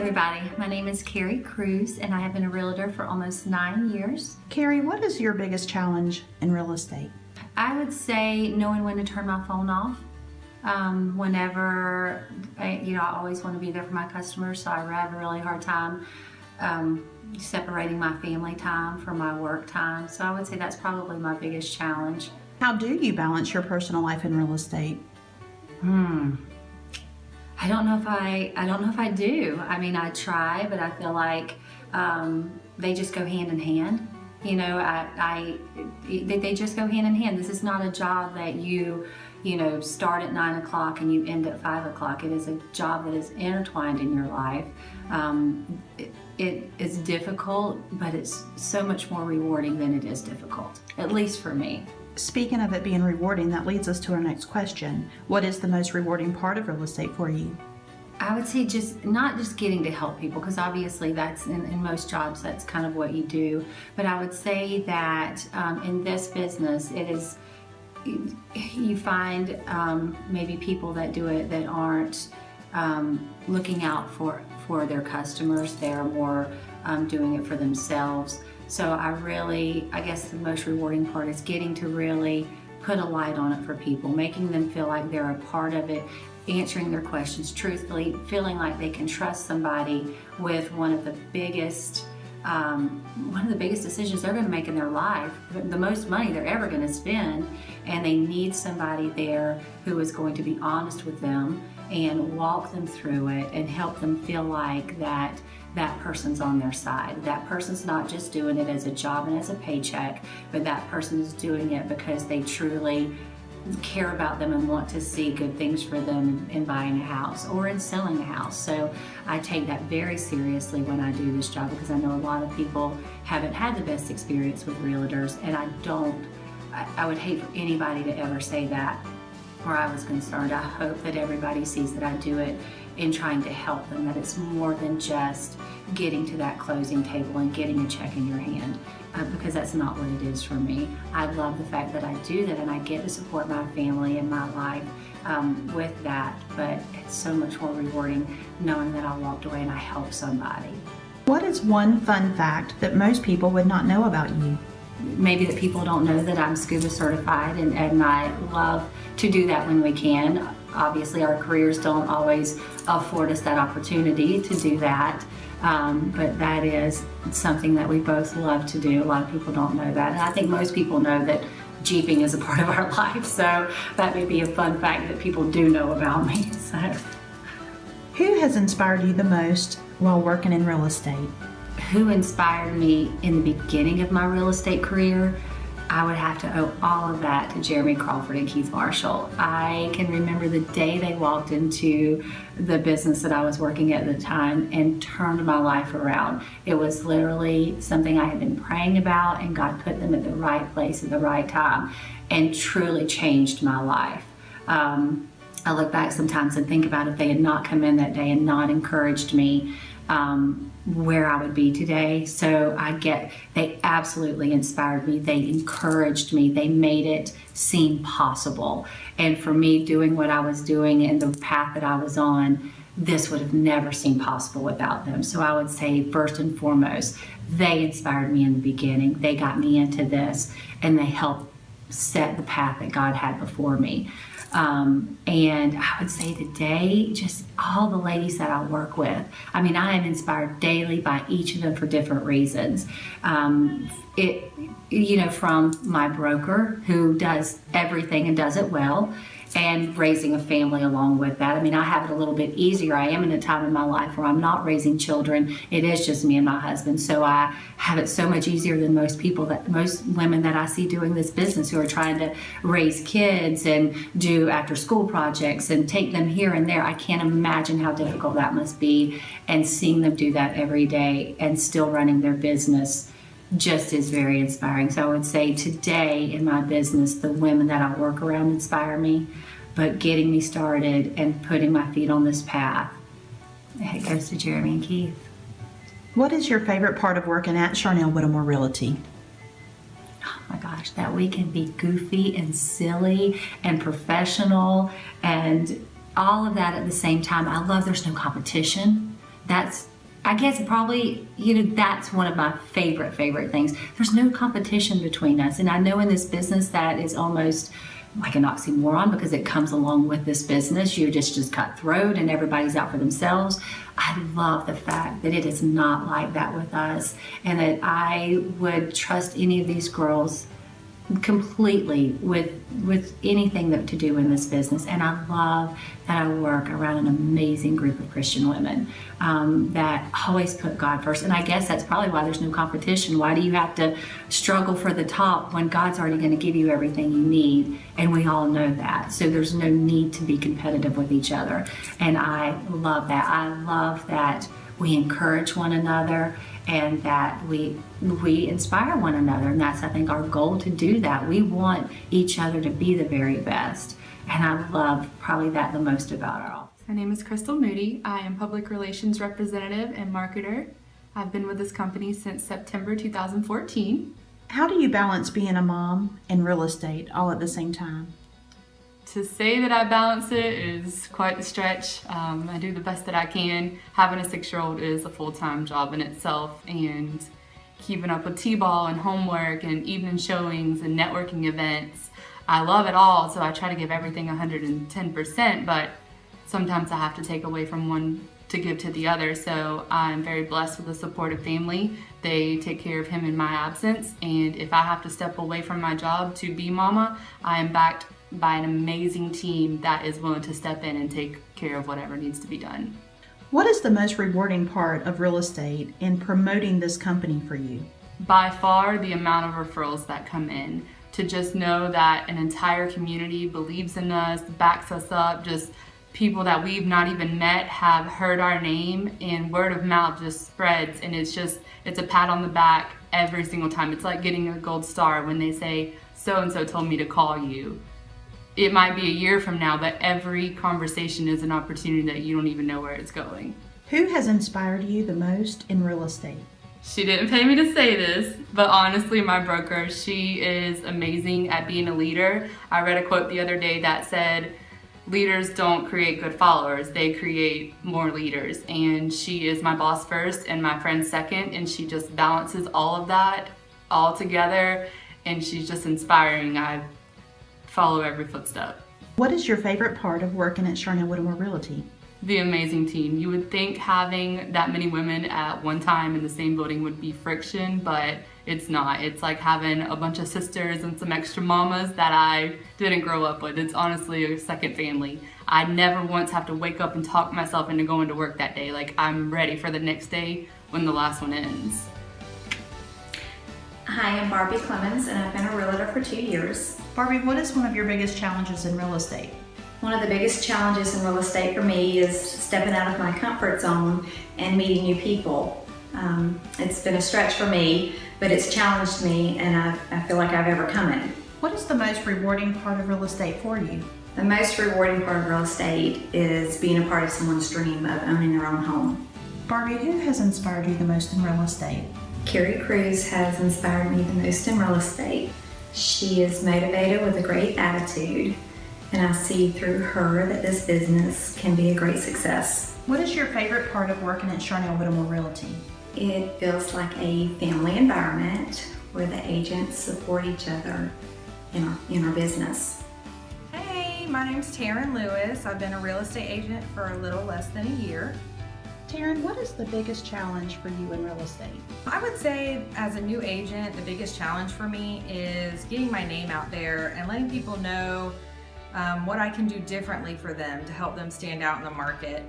everybody. My name is Carrie Cruz, and I have been a realtor for almost 9 years. Carrie, what is your biggest challenge in real estate? I would say knowing when to turn my phone off. Whenever, I always want to be there for my customers, so I have a really hard time separating my family time from my work time. So I would say that's probably my biggest challenge. How do you balance your personal life in real estate? I don't know if I do. I mean, I try, but I feel like they just go hand in hand. They just go hand in hand. This is not a job that you start at 9 o'clock and you end at 5 o'clock. It is a job that is intertwined in your life. It is difficult, but it's so much more rewarding than it is difficult, at least for me. Speaking of it being rewarding, that leads us to our next question. What is the most rewarding part of real estate for you? I would say not just getting to help people, because obviously that's in most jobs, that's kind of what you do. But I would say that in this business, it is, you find maybe people that do it that aren't looking out for their customers. They're more doing it for themselves. So I guess the most rewarding part is getting to really put a light on it for people, making them feel like they're a part of it, answering their questions truthfully, feeling like they can trust somebody with one of the biggest decisions they're going to make in their life, the most money they're ever going to spend, and they need somebody there who is going to be honest with them and walk them through it and help them feel like that person's on their side. That person's not just doing it as a job and as a paycheck, but that person is doing it because they truly care about them and want to see good things for them in buying a house or in selling a house. So I take that very seriously when I do this job, because I know a lot of people haven't had the best experience with realtors, and I would hate for anybody to ever say that where I was concerned. I hope that everybody sees that I do it in trying to help them, that it's more than just getting to that closing table and getting a check in your hand, because that's not what it is for me. I love the fact that I do that and I get to support my family and my life with that, but it's so much more rewarding knowing that I walked away and I helped somebody. What is one fun fact that most people would not know about you? Maybe that people don't know that I'm scuba certified, and I love to do that when we can. Obviously, our careers don't always afford us that opportunity to do that, but that is something that we both love to do. A lot of people don't know that, and I think most people know that Jeeping is a part of our life, so that may be a fun fact that people do know about me. So, who has inspired you the most while working in real estate? Who inspired me in the beginning of my real estate career? I would have to owe all of that to Jeremy Crawford and Keith Marshall. I can remember the day they walked into the business that I was working at the time and turned my life around. It was literally something I had been praying about, and God put them at the right place at the right time and truly changed my life. I look back sometimes and think about if they had not come in that day and not encouraged me, where I would be today. So they absolutely inspired me. They encouraged me. They made it seem possible. And for me, doing what I was doing and the path that I was on, this would have never seemed possible without them. So I would say, first and foremost, they inspired me in the beginning. They got me into this, and they helped set the path that God had before me. And I would say today, just all the ladies that I work with, I mean, I am inspired daily by each of them for different reasons. From my broker, who does everything and does it well, and raising a family along with that. I mean, I have it a little bit easier. I am in a time in my life where I'm not raising children. It is just me and my husband. So I have it so much easier than most women that I see doing this business, who are trying to raise kids and do after school projects and take them here and there. I can't imagine how difficult that must be. And seeing them do that every day and still running their business just is very inspiring. So I would say today in my business, the women that I work around inspire me, but getting me started and putting my feet on this path, it goes to Jeremy and Keith. What is your favorite part of working at Charnel Whittemore Realty? Oh my gosh, that we can be goofy and silly and professional and all of that at the same time. I love there's no competition. That's I guess probably, that's one of my favorite things. There's no competition between us. And I know in this business that is almost like an oxymoron because it comes along with this business. You're just cutthroat and everybody's out for themselves. I love the fact that it is not like that with us, and that I would trust any of these girls completely with anything that to do in this business. And I love that I work around an amazing group of Christian women that always put God first. And I guess that's probably why there's no competition. Why do you have to struggle for the top when God's already going to give you everything you need? And we all know that. So there's no need to be competitive with each other. And I love that. I love that we encourage one another and that we inspire one another. And that's, I think, our goal to do that. We want each other to be the very best. And I love probably that the most about our office. My name is Crystal Moody. I am Public Relations Representative and Marketer. I've been with this company since September 2014. How do you balance being a mom and real estate all at the same time? To say that I balance it is quite the stretch. I do the best that I can. Having a 6-year-old is a full-time job in itself, and keeping up with T-ball and homework and evening showings and networking events. I love it all, so I try to give everything 110%, but sometimes I have to take away from one to give to the other. So I'm very blessed with a supportive family. They take care of him in my absence, and if I have to step away from my job to be mama, I am backed by an amazing team that is willing to step in and take care of whatever needs to be done. What is the most rewarding part of real estate in promoting this company for you? By far, the amount of referrals that come in. To just know that an entire community believes in us, backs us up, just people that we've not even met have heard our name, and word of mouth just spreads, and it's a pat on the back every single time. It's like getting a gold star when they say, so-and-so told me to call you. It might be a year from now, but every conversation is an opportunity that you don't even know where it's going. Who has inspired you the most in real estate? She didn't pay me to say this, but honestly, my broker, she is amazing at being a leader. I read a quote the other day that said, leaders don't create good followers, they create more leaders. And she is my boss first and my friend second, and she just balances all of that all together, and she's just inspiring. I follow every footstep. What is your favorite part of working at Charnel Whittemore Realty? The amazing team. You would think having that many women at one time in the same building would be friction, but it's not. It's like having a bunch of sisters and some extra mamas that I didn't grow up with. It's honestly a second family. I never once have to wake up and talk myself into going to work that day. Like, I'm ready for the next day when the last one ends. Hi, I'm Barbie Clemens, and I've been a realtor for 2 years. Barbie, what is one of your biggest challenges in real estate? One of the biggest challenges in real estate for me is stepping out of my comfort zone and meeting new people. It's been a stretch for me, but it's challenged me, and I feel like I've overcome it. What is the most rewarding part of real estate for you? The most rewarding part of real estate is being a part of someone's dream of owning their own home. Barbie, who has inspired you the most in real estate? Carrie Cruz has inspired me the most in real estate. She is motivated with a great attitude, and I see through her that this business can be a great success. What is your favorite part of working at Charnel Whittemore Realty? It feels like a family environment where the agents support each other in our business. Hey, my name's Taryn Lewis. I've been a real estate agent for a little less than a year. Taryn, what is the biggest challenge for you in real estate? I would say as a new agent, the biggest challenge for me is getting my name out there and letting people know what I can do differently for them to help them stand out in the market.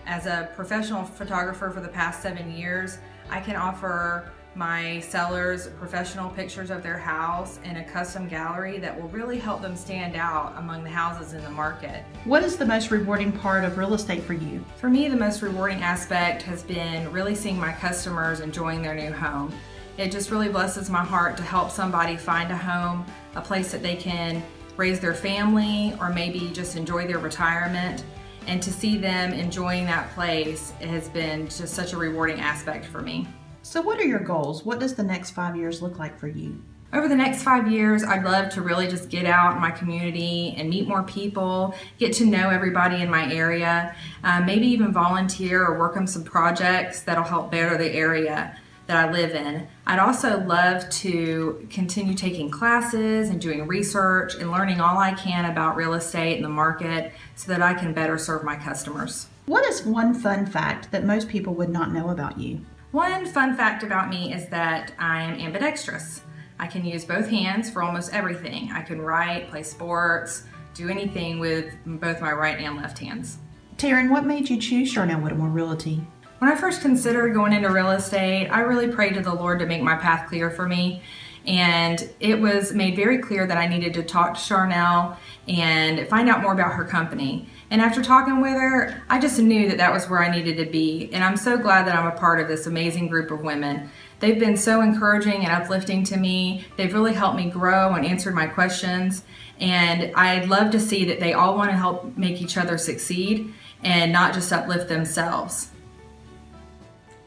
As a professional photographer for the past 7 years, I can offer my sellers professional pictures of their house and a custom gallery that will really help them stand out among the houses in the market. What is the most rewarding part of real estate for you? For me, the most rewarding aspect has been really seeing my customers enjoying their new home. It just really blesses my heart to help somebody find a home, a place that they can raise their family or maybe just enjoy their retirement. And to see them enjoying that place has been just such a rewarding aspect for me. So what are your goals? What does the next 5 years look like for you? Over the next 5 years, I'd love to really just get out in my community and meet more people, get to know everybody in my area, maybe even volunteer or work on some projects that'll help better the area that I live in. I'd also love to continue taking classes and doing research and learning all I can about real estate and the market so that I can better serve my customers. What is one fun fact that most people would not know about you? One fun fact about me is that I am ambidextrous. I can use both hands for almost everything. I can write, play sports, do anything with both my right and left hands. Taryn, what made you choose Charnel Whittemore Realty? When I first considered going into real estate, I really prayed to the Lord to make my path clear for me. And it was made very clear that I needed to talk to Charnel and find out more about her company. And after talking with her, I just knew that that was where I needed to be. And I'm so glad that I'm a part of this amazing group of women. They've been so encouraging and uplifting to me. They've really helped me grow and answered my questions. And I'd love to see that they all want to help make each other succeed and not just uplift themselves.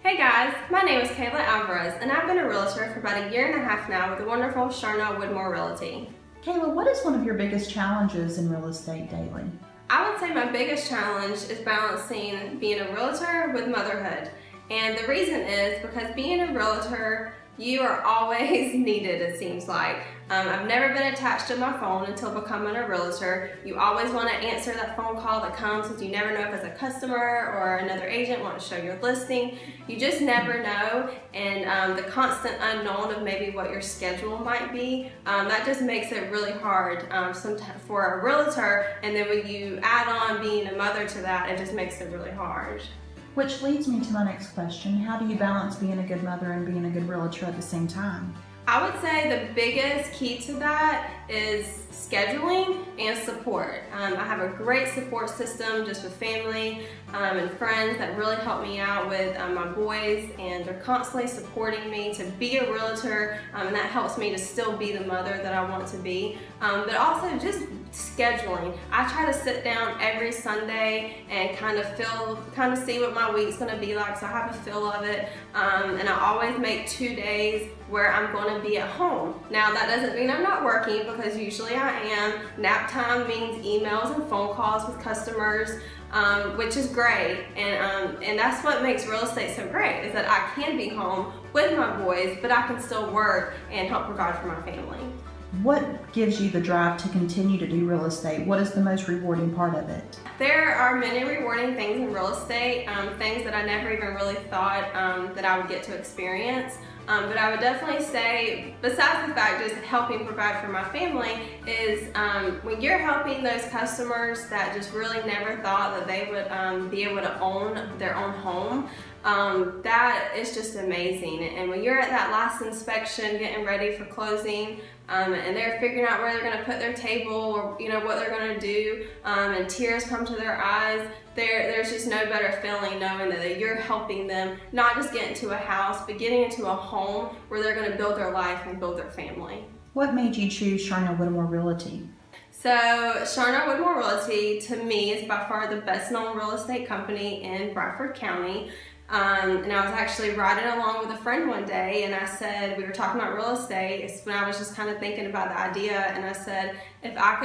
Hey guys, my name is Kayla Alvarez, and I've been a realtor for about 1.5 years now with the wonderful Charnel Whittemore Realty. Kayla, what is one of your biggest challenges in real estate daily? I would say my biggest challenge is balancing being a realtor with motherhood. And the reason is because being a realtor, you are always needed, it seems like. I've never been attached to my phone until becoming a realtor. You always want to answer that phone call that comes because you never know if it's a customer or another agent want to show your listing. You just never know, and the constant unknown of maybe what your schedule might be, that just makes it really hard sometimes for a realtor, and then when you add on being a mother to that, it just makes it really hard. Which leads me to my next question. How do you balance being a good mother and being a good realtor at the same time? I would say the biggest key to that is scheduling and support. I have a great support system just with family and friends that really help me out with my boys, and they're constantly supporting me to be a realtor, and that helps me to still be the mother that I want to be. But also just scheduling. I try to sit down every Sunday and kind of see what my week's going to be like, so I have a feel of it, and I always make 2 days where I'm going to be at home. Now that doesn't mean I'm not working, because usually I am. Nap time means emails and phone calls with customers, which is great, and that's what makes real estate so great, is that I can be home with my boys, but I can still work and help provide for my family. What gives you the drive to continue to do real estate? What is the most rewarding part of it? There are many rewarding things in real estate, things that I never even really thought that I would get to experience. But I would definitely say, besides the fact just helping provide for my family, is when you're helping those customers that just really never thought that they would be able to own their own home, that is just amazing. And when you're at that last inspection getting ready for closing, and they're figuring out where they're going to put their table, or what they're going to do, and tears come to their eyes, there's just no better feeling knowing that you're helping them not just get into a house, but getting into a home where they're going to build their life and build their family. What made you choose Charnel Whittemore Realty? So Charnel Whittemore Realty, to me, is by far the best known real estate company in Bradford County. And I was actually riding along with a friend one day, and I said, we were talking about real estate. It's when I was just kind of thinking about the idea, and I said, if I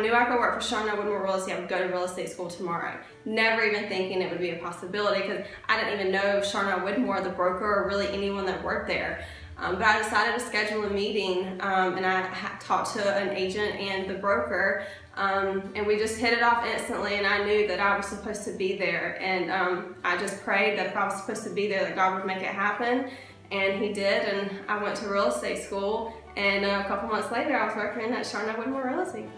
knew I could work for Charnel Whittemore Realty, I would go to real estate school tomorrow. Never even thinking it would be a possibility, because I didn't even know Charnel Whittemore, the broker, or really anyone that worked there. But I decided to schedule a meeting, and I talked to an agent and the broker, and we just hit it off instantly, and I knew that I was supposed to be there, and I just prayed that if I was supposed to be there, that God would make it happen, and He did, and I went to real estate school, and a couple months later I was working at Charnel Whittemore Realty.